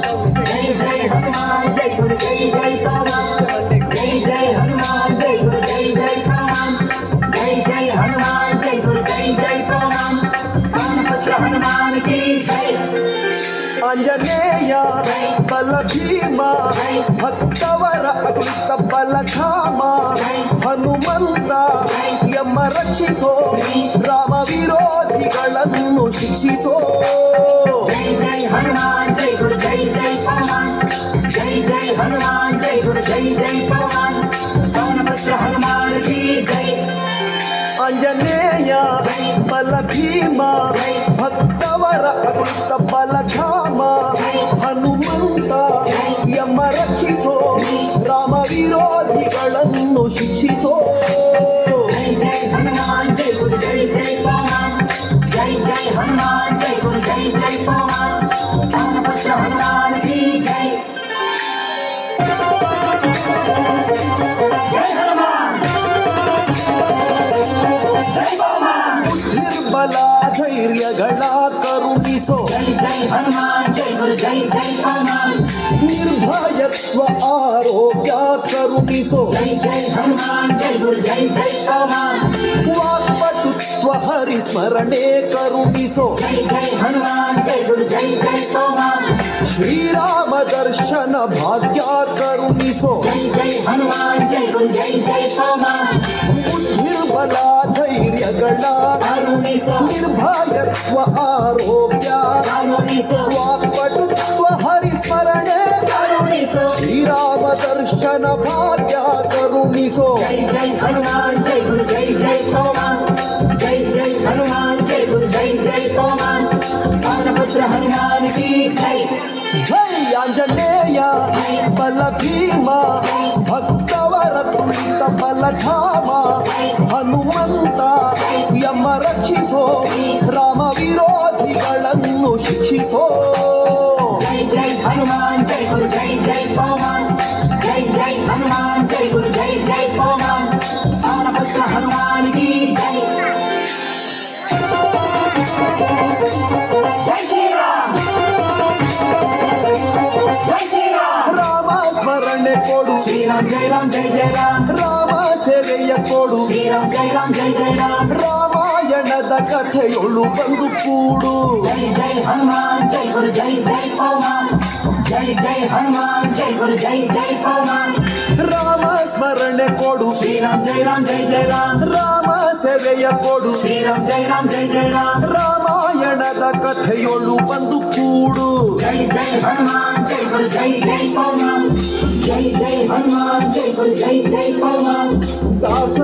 जय जय हनुमान जय गुरु जय जय पवन जय जय हनुमान जय गुरु जय जय पवन जय जय हनुमान जय गुरु जय जय पवन पवनपुत्र हनुमान की जय। आंजनेय बल भीमा भक्तवर अकृत बलधाम ಹನುಮಂತ ಯಮ ರಕ್ಷಿಸೋ ರಾಮ ವಿರೋಧಿಗಳನ್ನು ಶಿಕ್ಷಿಸೋ। जय जय हनुमान जय गुरु जय जय पवन जय जय हनुमान जय गुरु जय जय पवन पवनपुत्र हनुमान की जय। आंजनेय बल भीमा भक्तवर अकृत बलधाम ಹನುಮಂತ ಯಮ ರಕ್ಷಿಸೋ ರಾಮ ವಿರೋಧಿಗಳನ್ನು ಶಿಕ್ಷಿಸೋ। जय जय हनुमान जय गुरु जय जय पवन जय जय हनुमान जय गुरु जय जय पवन पवनपुत्र हनुमान की जय। जय हनुमान जय पवन ಬುದ್ಧಿರ್ಬಲ ಧೈರ್ಯಗಳ ಕರುಣಿಸೋ। जय जय हनुमान जय गुरु जय जय पवन ನಿರ್ಭಯತ್ವ ಆರೋಗ್ಯ ಕರುಣಿಸೋ। जय जय हनुमान जय गुरु जय जय पवन ವಾಕ್ಪಟುತ್ವ ಹರಿಸ್ಮರಣೆ ಕರುಣಿಸೋ। जय जय हनुमान जय गुरु जय जय पवन ಶ್ರೀರಾಮ ದರ್ಶನ ಭಾಗ್ಯ ಕರುಣಿಸೋ। जय जय हनुमान जय गुरु जय जय पवन ಬುದ್ಧಿರ್ಬಲ ಧೈರ್ಯಗಳ करुणिसो ನಿರ್ಭಯತ್ವ ಆರೋಗ್ಯ करुणिसो ವಾಕ್ಪಟುತ್ವ ಹರಿಸ್ಮರಣೆ करुणिसो। ಶ್ರೀರಾಮ ದರ್ಶನ ಭಾಗ್ಯ ಕರುಣಿಸೋ। जय जय हनुमान जय गुरु जय जय पवन जय जय हनुमान जय गुरु जय जय पवन पवनपुत्र हनुमान की जय। ಜೈ ಆಂಜನೇಯ ಬಲ ಭೀಮ ಭಕ್ತವರ ತುಳಿತ ಬಲಧಾಮ ಹನುಮಂತ ಯಮ ರಕ್ಷಿಸೋ ರಾಮ ವಿರೋಧಿಗಳನ್ನು ಶಿಕ್ಷಿಸೋ। जय जय हनुमान जय गुरु जय जय पवन जय जय हनुमान जय गुरु जय जय पवन पवनपुत्र हनुमान की जय। जय श्री राम जय श्री राम ರಾಮ ಸ್ಮರಣೆ ಕೊಡು श्री राम जय राम जय जय राम ರಾಮ ಸೇವೆಯ ಕೊಡು श्री राम जय राम जय जय राम ರಾಮಾಯಣದ ಕಥೆಯೊಳು ಬಂದು ಕೂಡು। जय जय हनुमान जय गुरु जय जय पवन जय जय हनुमान जय गुरु जय जय पवन ರಾಮ ಸ್ಮರಣೆ ಕೊಡು श्री राम जय राम जय जय राम ರಾಮ ಸೇವೆಯ ಕೊಡು श्री राम जय राम जय जय राम ರಾಮಾಯಣದ ಕಥೆಯೊಳು ಬಂದು ಕೂಡು। जय जय हनुमान जय गुरु जय जय पवन जय जय हनुमान जय गुरु जय जय पवन ದಾಸ